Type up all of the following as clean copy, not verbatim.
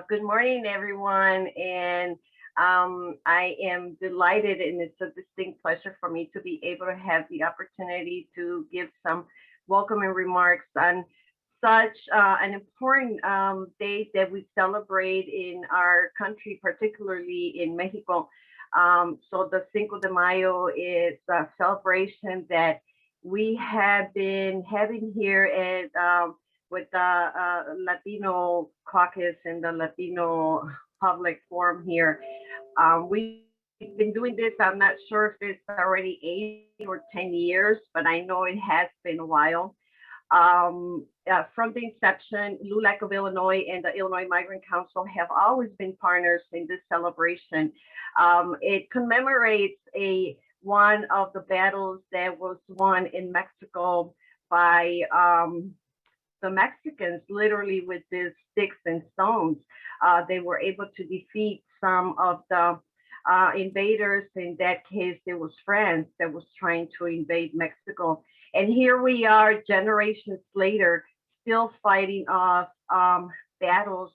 Good morning, everyone. And I am delighted, and it's a distinct pleasure for me to be able to have the opportunity to give some welcoming remarks on such an important day that we celebrate in our country, particularly in Mexico. So the Cinco de Mayo is a celebration that we have been having here at with the Latino caucus and the Latino public forum here. We've been doing this. I'm not sure if it's already 8 or 10 years, but I know it has been a while. From the inception, LULAC of Illinois and the Illinois Migrant Council have always been partners in this celebration. It commemorates a one of the battles that was won in Mexico by the Mexicans, literally with these sticks and stones. They were able to defeat some of the invaders. In that case, it was France that was trying to invade Mexico. And here we are, generations later, still fighting off battles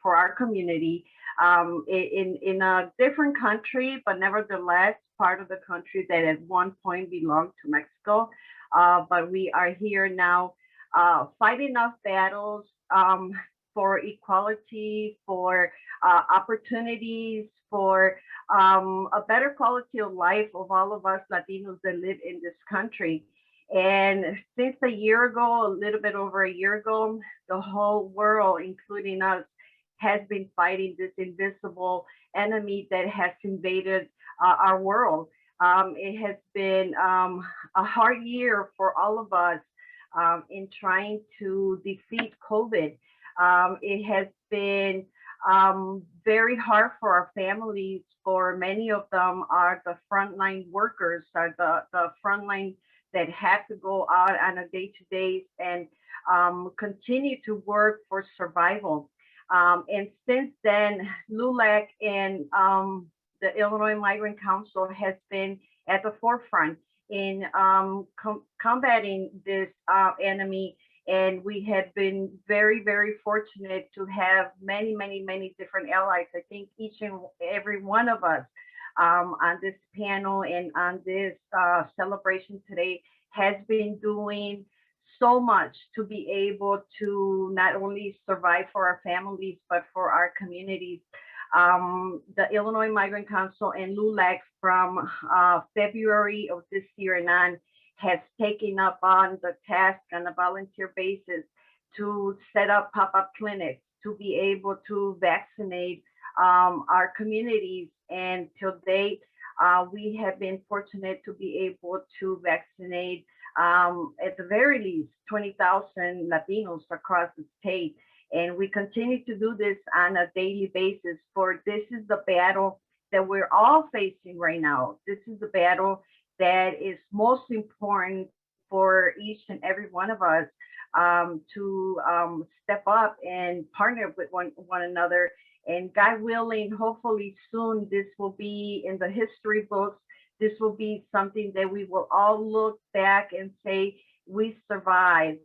for our community in a different country, but nevertheless part of the country that at one point belonged to Mexico. But we are here now fighting off battles for equality, for opportunities, for a better quality of life of all of us Latinos that live in this country. And since a year ago, a little bit over a year ago, the whole world, including us, has been fighting this invisible enemy that has invaded our world. It has been a hard year for all of us in trying to defeat COVID. It has been very hard for our families. For many of them are the frontline workers, are the frontline that have to go out on a day-to-day and continue to work for survival. And since then, LULAC and the Illinois Migrant Council has been at the forefront in combating this enemy. And we have been very, very fortunate to have many, many, many different allies. I think each and every one of us on this panel and on this celebration today has been doing so much to be able to not only survive for our families, but for our communities. The Illinois Migrant Council and LULAC from February of this year and on has taken up on the task on a volunteer basis to set up pop-up clinics to be able to vaccinate our communities. And till date, we have been fortunate to be able to vaccinate at the very least 20,000 Latinos across the state. And we continue to do this on a daily basis, for this is the battle that we're all facing right now. This is the battle that is most important for each and every one of us to step up and partner with one another. And God willing, hopefully soon, this will be in the history books. This will be something that we will all look back and say, we survived.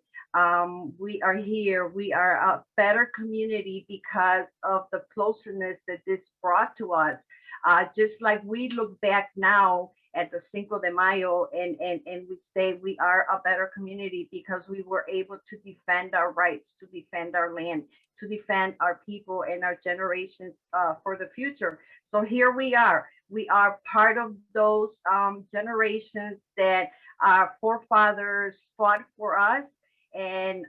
We are here. We are a better community because of the closeness that this brought to us. Just like we look back now at the Cinco de Mayo and we say we are a better community because we were able to defend our rights, to defend our land, to defend our people and our generations for the future. So here we are. We are part of those generations that our forefathers fought for us, and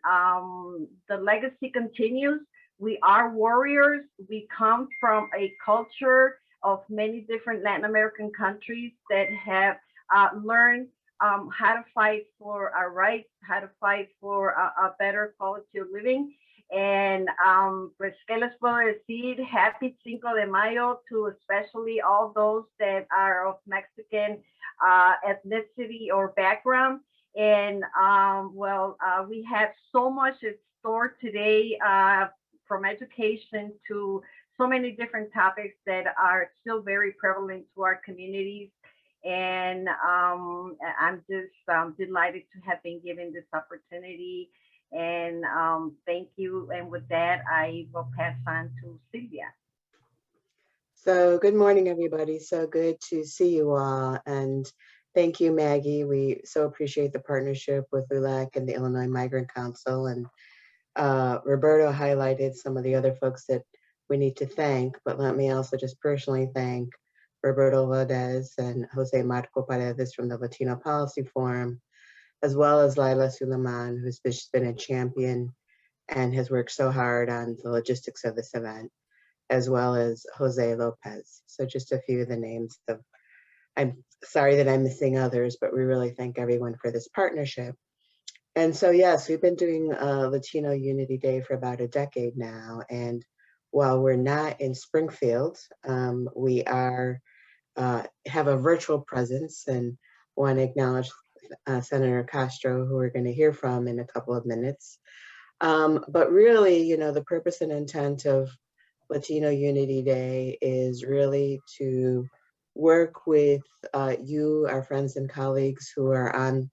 the legacy continues. We are warriors. We come from a culture of many different Latin American countries that have learned how to fight for our rights, how to fight for a better quality of living. And pues, ¿qué les puedo decir? Happy Cinco de Mayo to especially all those that are of Mexican ethnicity or background. And we have so much in store today, from education to so many different topics that are still very prevalent to our communities. And I'm just delighted to have been given this opportunity. And thank you. And with that, I will pass on to Sylvia. So good morning, everybody. So good to see you all. And thank you, Maggie. We so appreciate the partnership with LULAC and the Illinois Migrant Council. And Roberto highlighted some of the other folks that we need to thank, but let me also just personally thank Roberto Valdez and Jose Marco Paredes from the Latino Policy Forum, as well as Laila Suleiman, who's just been a champion and has worked so hard on the logistics of this event, as well as Jose Lopez. So just a few of the names of, I'm sorry that I'm missing others, but we really thank everyone for this partnership. And so, yes, we've been doing Latino Unity Day for about a decade now. And while we're not in Springfield, we are have a virtual presence, and want to acknowledge Senator Castro, who we're going to hear from in a couple of minutes. But really, you know, the purpose and intent of Latino Unity Day is really to work with you, our friends and colleagues who are on,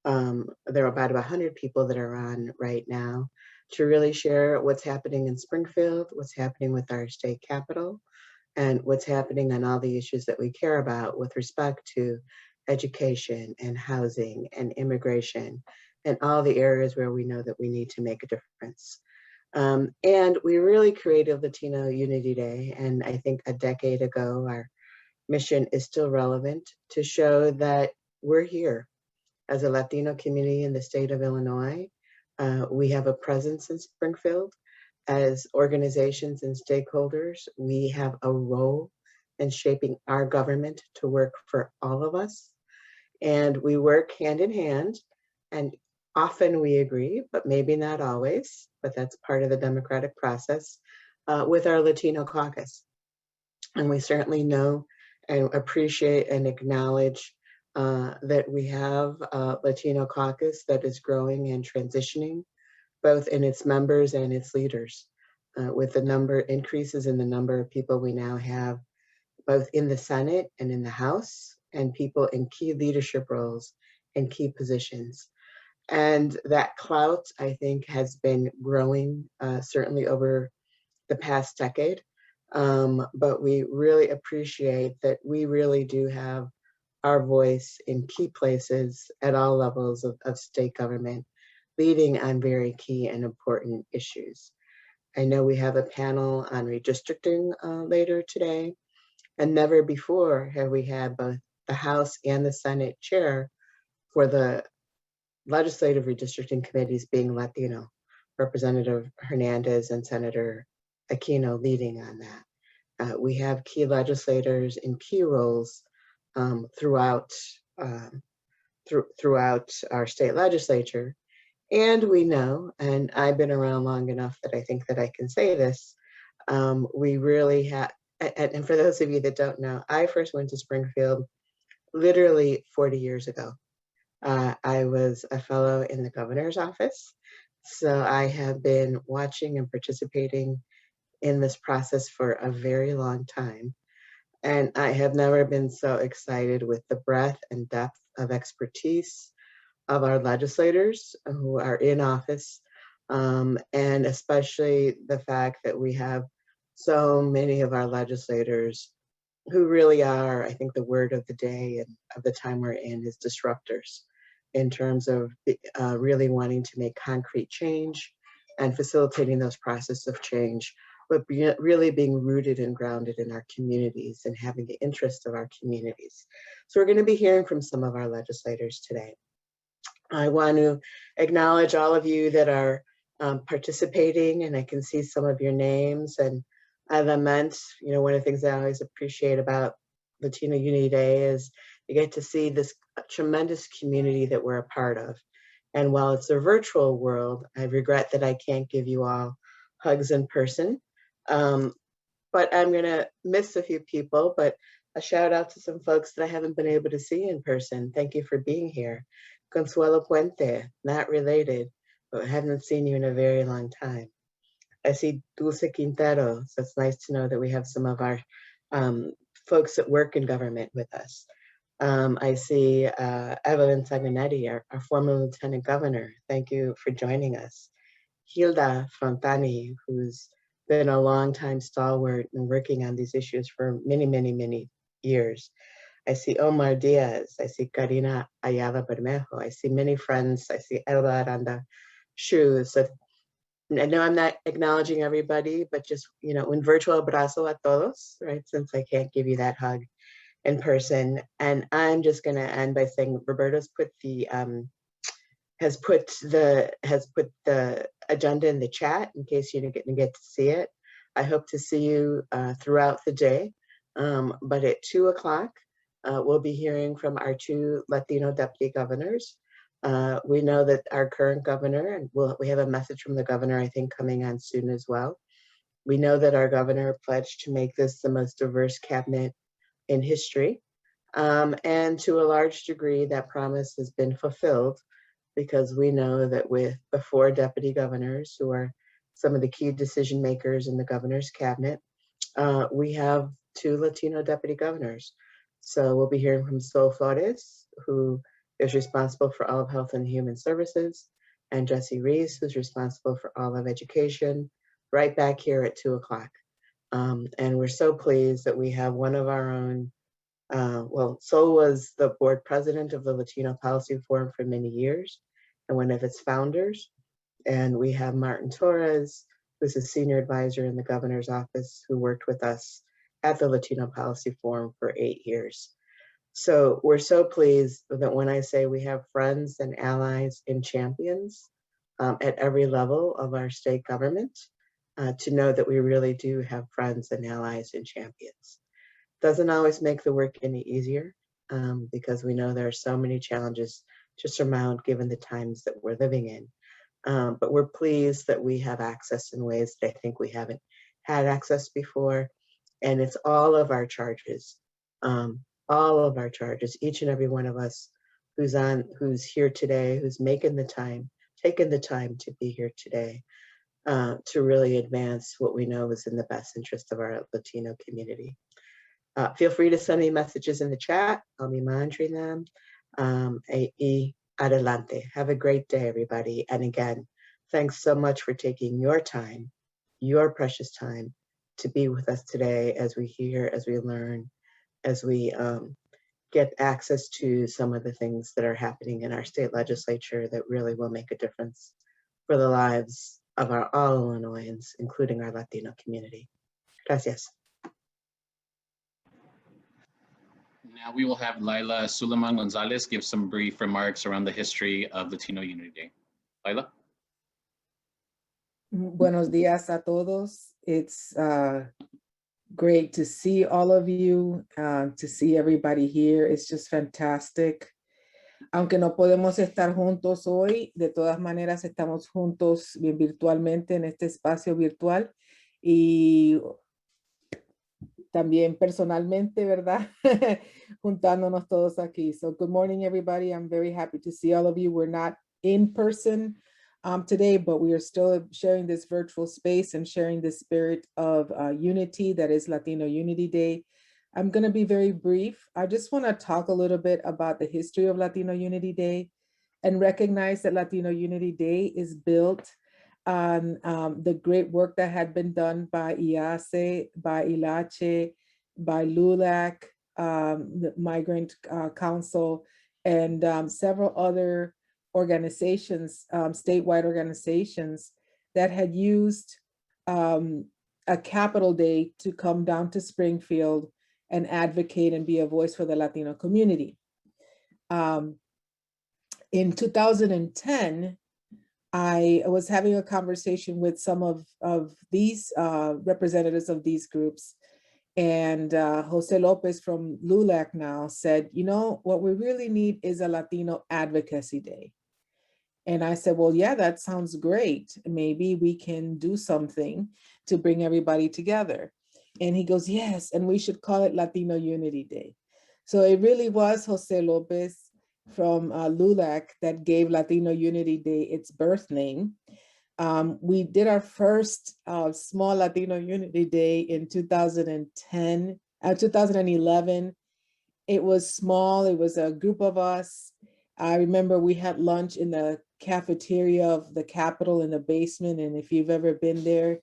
there are about 100 people that are on right now, to really share what's happening in Springfield, what's happening with our state capital, and what's happening on all the issues that we care about with respect to education and housing and immigration and all the areas where we know that we need to make a difference. And we really created Latino Unity Day, and I think a decade ago, our mission is still relevant to show that we're here as a Latino community in the state of Illinois. We have a presence in Springfield. As organizations and stakeholders, we have a role in shaping our government to work for all of us. And we work hand in hand, and often we agree, but maybe not always, but that's part of the democratic process, with our Latino caucus. And we certainly know and appreciate and acknowledge that we have a Latino caucus that is growing and transitioning, both in its members and its leaders, with the number increases in the number of people we now have, both in the Senate and in the House, and people in key leadership roles and key positions. And that clout, I think, has been growing, certainly over the past decade. But we really appreciate that we really do have our voice in key places at all levels of state government, leading on very key and important issues. I know we have a panel on redistricting later today, and never before have we had both the House and the Senate chair for the legislative redistricting committees being Latino, Representative Hernandez and Senator Aquino leading on that. We have key legislators in key roles throughout throughout our state legislature. And we know, and I've been around long enough that I think that I can say this, we really have, and for those of you that don't know, I first went to Springfield literally 40 years ago. I was a fellow in the governor's office. So I have been watching and participating in this process for a very long time. And I have never been so excited with the breadth and depth of expertise of our legislators who are in office, and especially the fact that we have so many of our legislators who really are, I think the word of the day and of the time we're in is disruptors, in terms of really wanting to make concrete change and facilitating those processes of change, but really being rooted and grounded in our communities and having the interest of our communities. So we're going to be hearing from some of our legislators today. I want to acknowledge all of you that are participating, and I can see some of your names. And I lament, you know, one of the things I always appreciate about Latino Unity Day is you get to see this tremendous community that we're a part of. And while it's a virtual world, I regret that I can't give you all hugs in person. But I'm gonna miss a few people, but a shout out to some folks that I haven't been able to see in person. Thank you for being here. Consuelo Puente, not related, but haven't seen you in a very long time. I see Dulce Quintero, so it's nice to know that we have some of our folks that work in government with us. I see Evelyn Sanguinetti, our former Lieutenant Governor. Thank you for joining us. Hilda Fontani, who's been a longtime stalwart and working on these issues for many, many, many years. I see Omar Diaz. I see Karina Ayala Bermejo. I see many friends. I see Elba Aranda Shu. So I know I'm not acknowledging everybody, but just, un virtual abrazo a todos, right? Since I can't give you that hug in person. And I'm just going to end by saying Roberto's put the has put the agenda in the chat in case you didn't get to see it. I hope to see you throughout the day. But at 2 o'clock, we'll be hearing from our 2 Latino deputy governors. We know that our current governor, and we have a message from the governor, I think, coming on soon as well. We know that our governor pledged to make this the most diverse cabinet in history. And to a large degree, that promise has been fulfilled, because we know that with the 4 deputy governors, who are some of the key decision makers in the governor's cabinet, we have 2 Latino deputy governors. So we'll be hearing from Sol Flores, who is responsible for all of Health and Human Services, and Jesse Reese, who's responsible for all of education, right back here at 2 o'clock. And we're so pleased that we have one of our own. Sol was the board president of the Latino Policy Forum for many years and one of its founders. And we have Martin Torres, who's a senior advisor in the governor's office, who worked with us at the Latino Policy Forum for 8 years. So we're so pleased that when I say we have friends and allies and champions at every level of our state government, to know that we really do have friends and allies and champions. Doesn't always make the work any easier, because we know there are so many challenges to surmount given the times that we're living in. But we're pleased that we have access in ways that I think we haven't had access before. And it's all of our charges, each and every one of us who's here today, who's taken the time to be here today, to really advance what we know is in the best interest of our Latino community. Feel free to send me messages in the chat. I'll be monitoring them. Y adelante. Have a great day, everybody. And again, thanks so much for taking your time, your precious time, to be with us today as we hear, as we learn, as we get access to some of the things that are happening in our state legislature that really will make a difference for the lives of all Illinoisans, including our Latino community. Gracias. Now we will have Laila Suleiman Gonzalez give some brief remarks around the history of Latino Unity Day. Laila? Buenos días a todos. It's great to see all of you, to see everybody here. It's just fantastic. Aunque no podemos estar juntos hoy, de todas maneras estamos juntos bien virtualmente en este espacio virtual y también personalmente, ¿verdad? Juntándonos todos aquí. So good morning, everybody. I'm very happy to see all of you. We're not in person today, but we are still sharing this virtual space and sharing the spirit of unity that is Latino Unity Day. I'm going to be very brief. I just want to talk a little bit about the history of Latino Unity Day and recognize that Latino Unity Day is built on the great work that had been done by IACE, by ILACHE, by LULAC, the Migrant Council, and several other organizations, statewide organizations that had used a capital day to come down to Springfield and advocate and be a voice for the Latino community. In 2010, I was having a conversation with some of these representatives of these groups, and Jose Lopez from LULAC now said, you know, what we really need is a Latino Advocacy Day. And I said, well, yeah, that sounds great. Maybe we can do something to bring everybody together. And he goes, yes, and we should call it Latino Unity Day. So it really was Jose Lopez from LULAC that gave Latino Unity Day its birth name. We did our first small Latino Unity Day in 2011. It was small. It was a group of us. I remember we had lunch in the cafeteria of the Capitol in the basement. And if you've ever been there,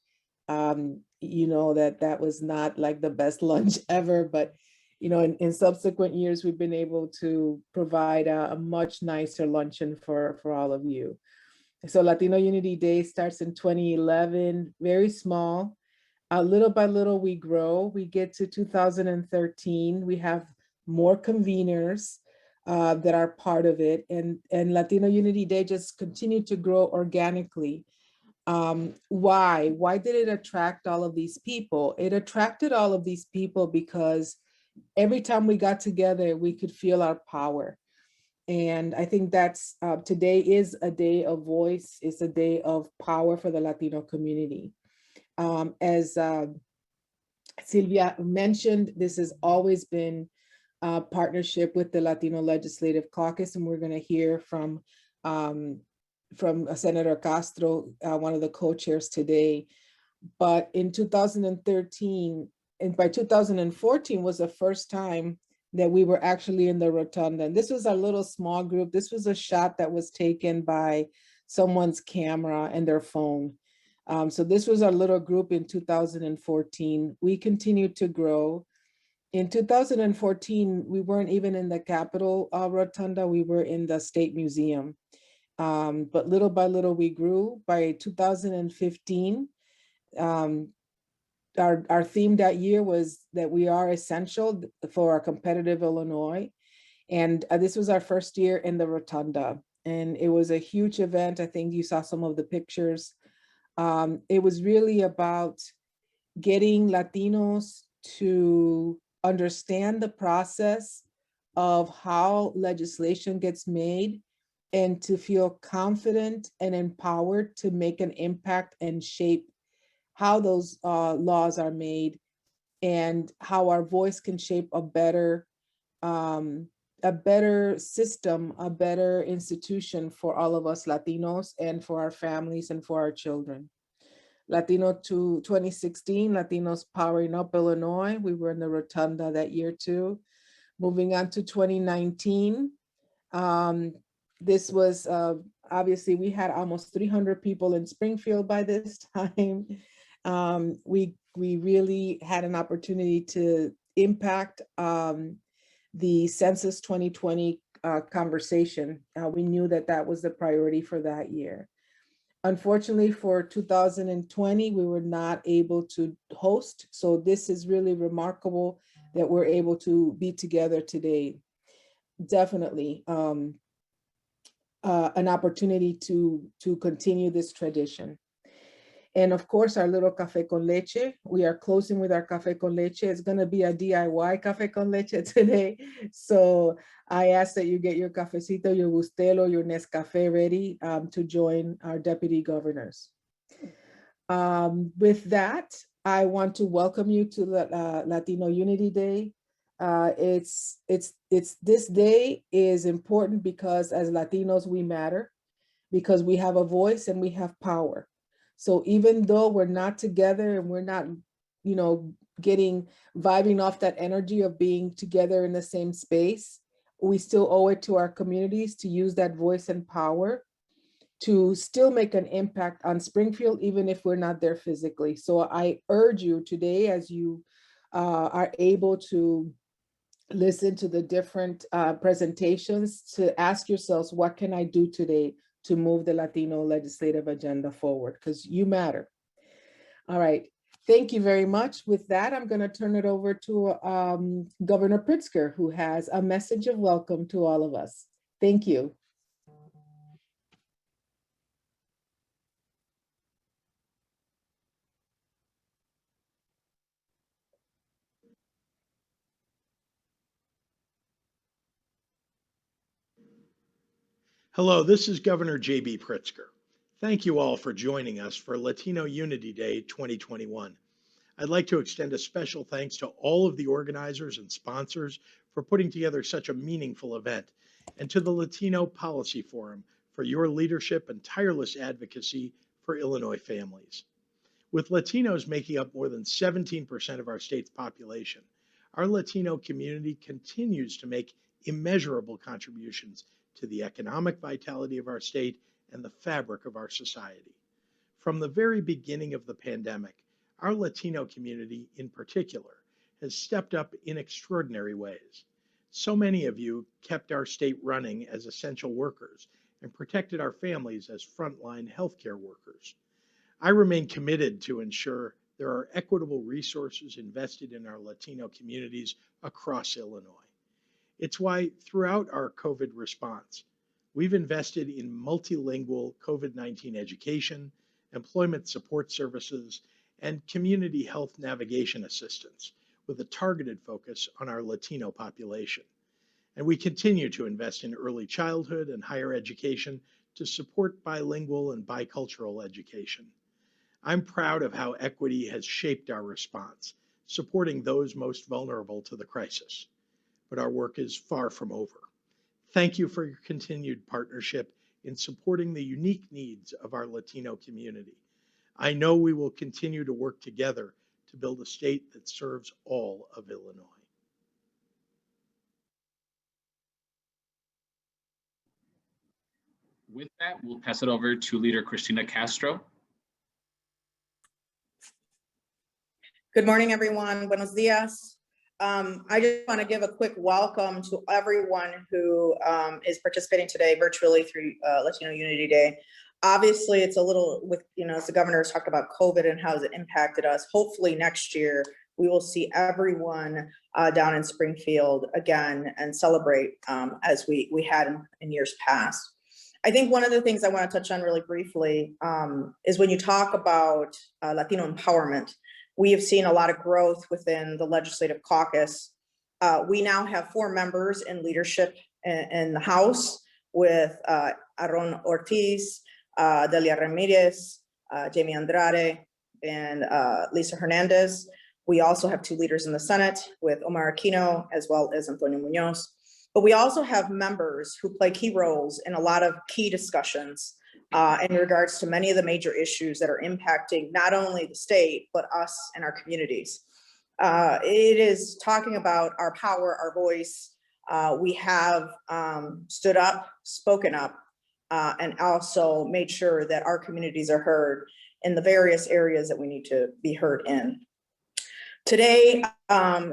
you know that that was not like the best lunch ever. But, you know, in subsequent years, we've been able to provide a much nicer luncheon for all of you. So Latino Unity Day starts in 2011, very small. Little by little, we grow. We get to 2013. We have more conveners that are part of it. And Latino Unity Day just continued to grow organically. Why? Why did it attract all of these people? It attracted all of these people because every time we got together, we could feel our power. And I think that's today is a day of voice. It's a day of power for the Latino community. As Silvia mentioned, this has always been a partnership with the Latino Legislative Caucus, and we're going to hear from Senator Castro, one of the co-chairs today. But in 2013, and by 2014 was the first time that we were actually in the rotunda. And this was a little small group. This was a shot that was taken by someone's camera and their phone. So this was our little group in 2014. We continued to grow. In 2014, we weren't even in the Capitol Rotunda, we were in the State Museum. But little by little, we grew. By 2015, our theme that year was that we are essential for a competitive Illinois. And this was our first year in the Rotunda. And it was a huge event. I think you saw some of the pictures. It was really about getting Latinos to understand the process of how legislation gets made and to feel confident and empowered to make an impact and shape how those laws are made and how our voice can shape a better system, a better institution for all of us Latinos and for our families and for our children. Latino to 2016, Latinos Powering Up Illinois. We were in the Rotunda that year too. Moving on to 2019. This was obviously we had almost 300 people in Springfield by this time. We really had an opportunity to impact the Census 2020 conversation. We knew that that was the priority for that year. Unfortunately, for 2020, we were not able to host. So this is really remarkable that we're able to be together today. Definitely an opportunity to continue this tradition. And of course, our little café con leche. We are closing with our café con leche. It's going to be a DIY café con leche today. So I ask that you get your cafecito, your Bustelo, your Nescafe ready to join our deputy governors. With that, I want to welcome you to the Latino Unity Day. This day is important because as Latinos, we matter, because we have a voice and we have power. So even though we're not together and we're not, you know, vibing off that energy of being together in the same space, we still owe it to our communities to use that voice and power to still make an impact on Springfield, even if we're not there physically. So I urge you today, as you are able to listen to the different presentations, to ask yourselves, what can I do today to move the Latino legislative agenda forward? Because you matter. All right. Thank you very much. With that, I'm going to turn it over to Governor Pritzker, who has a message of welcome to all of us. Thank you. Hello, this is Governor J.B. Pritzker. Thank you all for joining us for Latino Unity Day 2021. I'd like to extend a special thanks to all of the organizers and sponsors for putting together such a meaningful event, and to the Latino Policy Forum for your leadership and tireless advocacy for Illinois families. With Latinos making up more than 17% of our state's population, our Latino community continues to make immeasurable contributions to the economic vitality of our state and the fabric of our society. From the very beginning of the pandemic, our Latino community in particular has stepped up in extraordinary ways. So many of you kept our state running as essential workers and protected our families as frontline healthcare workers. I remain committed to ensure there are equitable resources invested in our Latino communities across Illinois. It's why throughout our COVID response, we've invested in multilingual COVID-19 education, employment support services, and community health navigation assistance with a targeted focus on our Latino population. And we continue to invest in early childhood and higher education to support bilingual and bicultural education. I'm proud of how equity has shaped our response, supporting those most vulnerable to the crisis. But our work is far from over. Thank you for your continued partnership in supporting the unique needs of our Latino community. I know we will continue to work together to build a state that serves all of Illinois. With that, we'll pass it over to Leader Cristina Castro. Good morning, everyone. Buenos dias. I just want to give a quick welcome to everyone who is participating today virtually through Latino Unity Day. Obviously, it's a little with, as the governor has talked about COVID and how has it impacted us. Hopefully next year, we will see everyone down in Springfield again and celebrate as we had in years past. I think one of the things I want to touch on really briefly is when you talk about Latino empowerment. We have seen a lot of growth within the legislative caucus. We now have 4 members in leadership in the House with Aaron Ortiz, Delia Ramirez, Jamie Andrade, and Lisa Hernandez. We also have 2 leaders in the Senate with Omar Aquino as well as Antonio Munoz. But we also have members who play key roles in a lot of key discussions in regards to many of the major issues that are impacting not only the state, but us and our communities. It is talking about our power, our voice. We have stood up, spoken up, and also made sure that our communities are heard in the various areas that we need to be heard in. Today,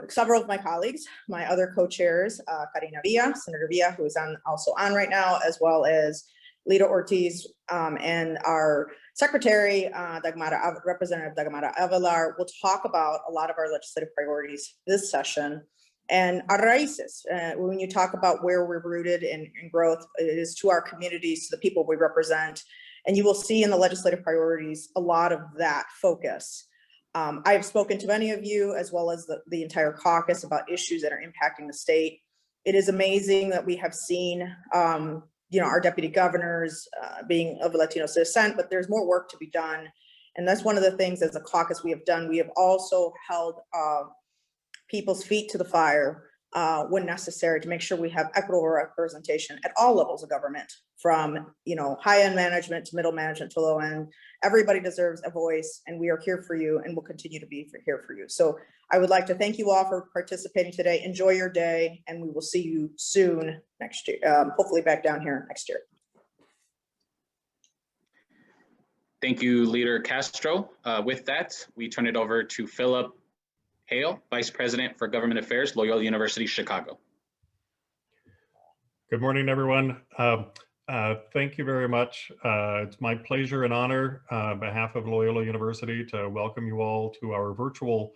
several of my colleagues, my other co-chairs, Karina Villa, Senator Villa, who is also on right now, as well as Lito Ortiz, and our secretary, Representative Dagmara Avelar, will talk about a lot of our legislative priorities this session. And our raíces, when you talk about where we're rooted in growth, it is to our communities, to the people we represent. And you will see in the legislative priorities a lot of that focus. I have spoken to many of you, as well as the entire caucus, about issues that are impacting the state. It is amazing that we have seen our deputy governors being of Latino descent, but there's more work to be done. And that's one of the things as a caucus we have done. We have also held people's feet to the fire when necessary to make sure we have equitable representation at all levels of government, from high-end management to middle management to low end. Everybody deserves a voice, and we are here for you and will continue to be here for you. So I would like to thank you all for participating today. Enjoy your day, and we will see you soon next year, hopefully back down here next year. Thank you, Leader Castro. With that, we turn it over to Philip Hale, Vice President for Government Affairs, Loyola University, Chicago. Good morning, everyone. Thank you very much. It's my pleasure and honor on behalf of Loyola University to welcome you all to our virtual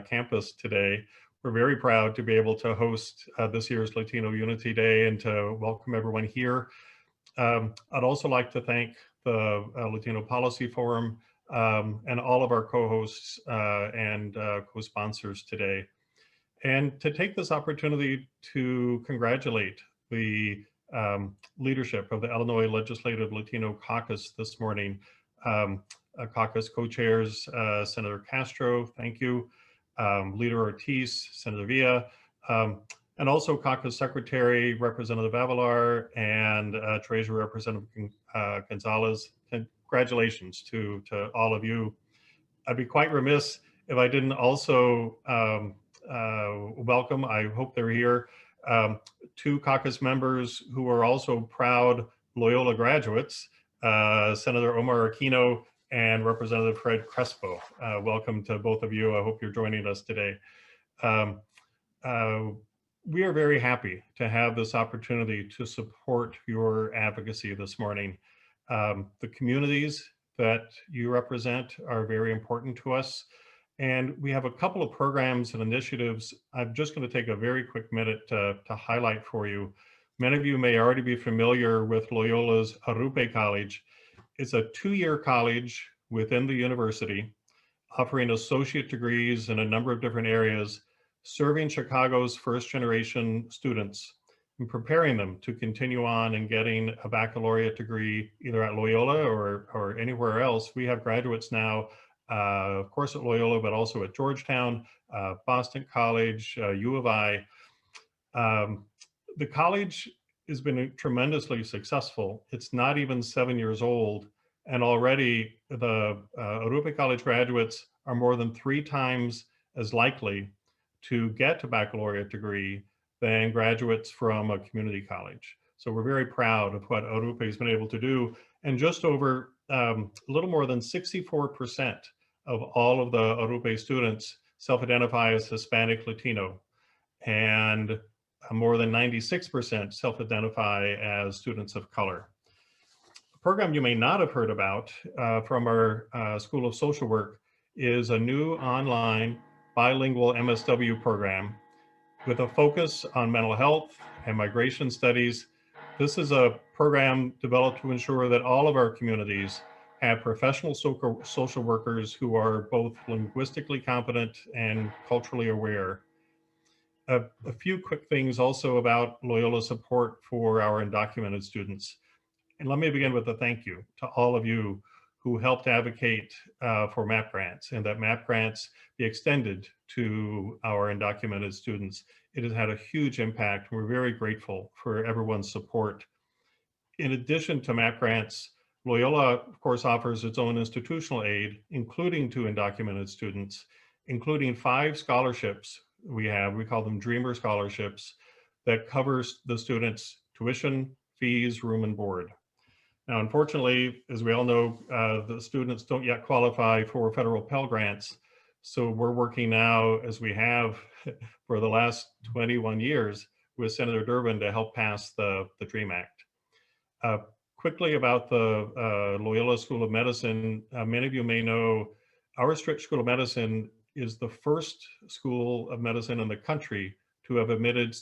campus today. We're very proud to be able to host this year's Latino Unity Day and to welcome everyone here. I'd also like to thank the Latino Policy Forum and all of our co-hosts and co-sponsors today. And to take this opportunity to congratulate the leadership of the Illinois Legislative Latino Caucus this morning. Caucus co-chairs, Senator Castro, thank you, Leader Ortiz, Senator Villa, and also Caucus Secretary, Representative Avelar, and Treasurer Representative Gonzalez. Congratulations to all of you. I'd be quite remiss if I didn't also welcome. I hope they're here. Two caucus members who are also proud Loyola graduates, Senator Omar Aquino and Representative Fred Crespo. Welcome to both of you. I hope you're joining us today. We are very happy to have this opportunity to support your advocacy this morning. The communities that you represent are very important to us. And we have a couple of programs and initiatives. I'm just going to take a very quick minute to highlight for you. Many of you may already be familiar with Loyola's Arrupe College. It's a two-year college within the university, offering associate degrees in a number of different areas, serving Chicago's first-generation students and preparing them to continue on and getting a baccalaureate degree either at Loyola or anywhere else. We have graduates now, of course at Loyola, but also at Georgetown, Boston College, U of I. The college has been tremendously successful. It's not even 7 years old, and already the Arrupe College graduates are more than 3 times as likely to get a baccalaureate degree than graduates from a community college. So we're very proud of what Arrupe has been able to do. And just over a little more than 64% of all of the Arrupe students self-identify as Hispanic Latino, and more than 96% self-identify as students of color. A program you may not have heard about from our School of Social Work is a new online bilingual MSW program with a focus on mental health and migration studies. This is a program developed to ensure that all of our communities have professional social workers who are both linguistically competent and culturally aware. A few quick things also about Loyola support for our undocumented students. And let me begin with a thank you to all of you who helped advocate for MAP grants, and that MAP grants be extended to our undocumented students. It has had a huge impact. We're very grateful for everyone's support. In addition to MAP grants, Loyola, of course, offers its own institutional aid, including to undocumented students, including 5 scholarships we call them Dreamer scholarships, that covers the students' tuition, fees, room, and board. Now, unfortunately, as we all know, the students don't yet qualify for federal Pell Grants. So we're working now, as we have for the last 21 years, with Senator Durbin to help pass the DREAM Act. Quickly about the Loyola School of Medicine, many of you may know our Stritch School of Medicine is the first school of medicine in the country to have admitted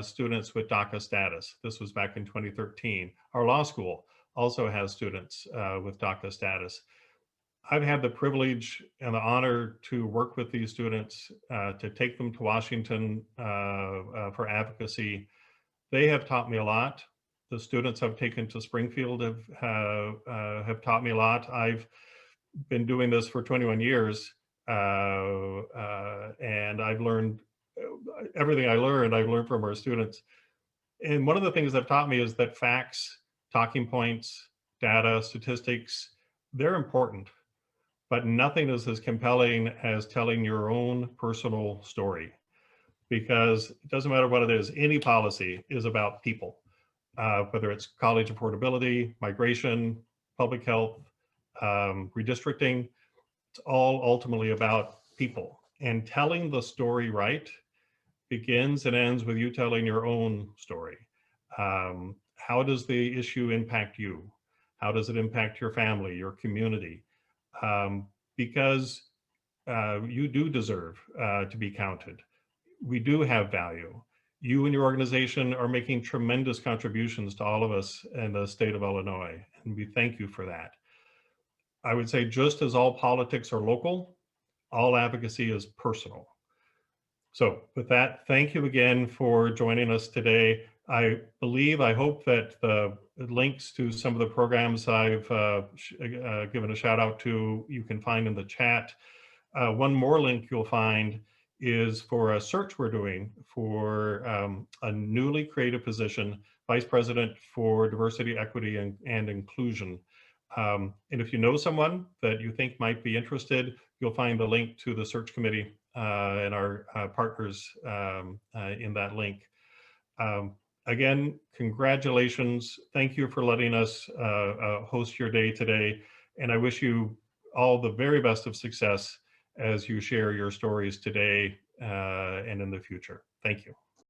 students with DACA status. This was back in 2013. Our law school also has students with DACA status. I've had the privilege and the honor to work with these students, to take them to Washington for advocacy. They have taught me a lot. The students I've taken to Springfield have taught me a lot. I've been doing this for 21 years, and I've learned everything I've learned from our students. And one of the things they've taught me is that facts, talking points, data, statistics, they're important, but nothing is as compelling as telling your own personal story, because it doesn't matter what it is, any policy is about people, whether it's college affordability, migration, public health, redistricting, it's all ultimately about people. And telling the story right begins and ends with you telling your own story. How does the issue impact you? How does it impact your family, your community? Because you do deserve to be counted. We do have value. You and your organization are making tremendous contributions to all of us in the state of Illinois, and we thank you for that. I would say, just as all politics are local, all advocacy is personal. So with that, thank you again for joining us today. I hope that the links to some of the programs I've given a shout out to, you can find in the chat. One more link you'll find is for a search we're doing for a newly created position, Vice President for Diversity, Equity, and Inclusion. And if you know someone that you think might be interested, you'll find the link to the search committee and our partners in that link. Again, congratulations. Thank you for letting us host your day today. And I wish you all the very best of success as you share your stories today and in the future. Thank you.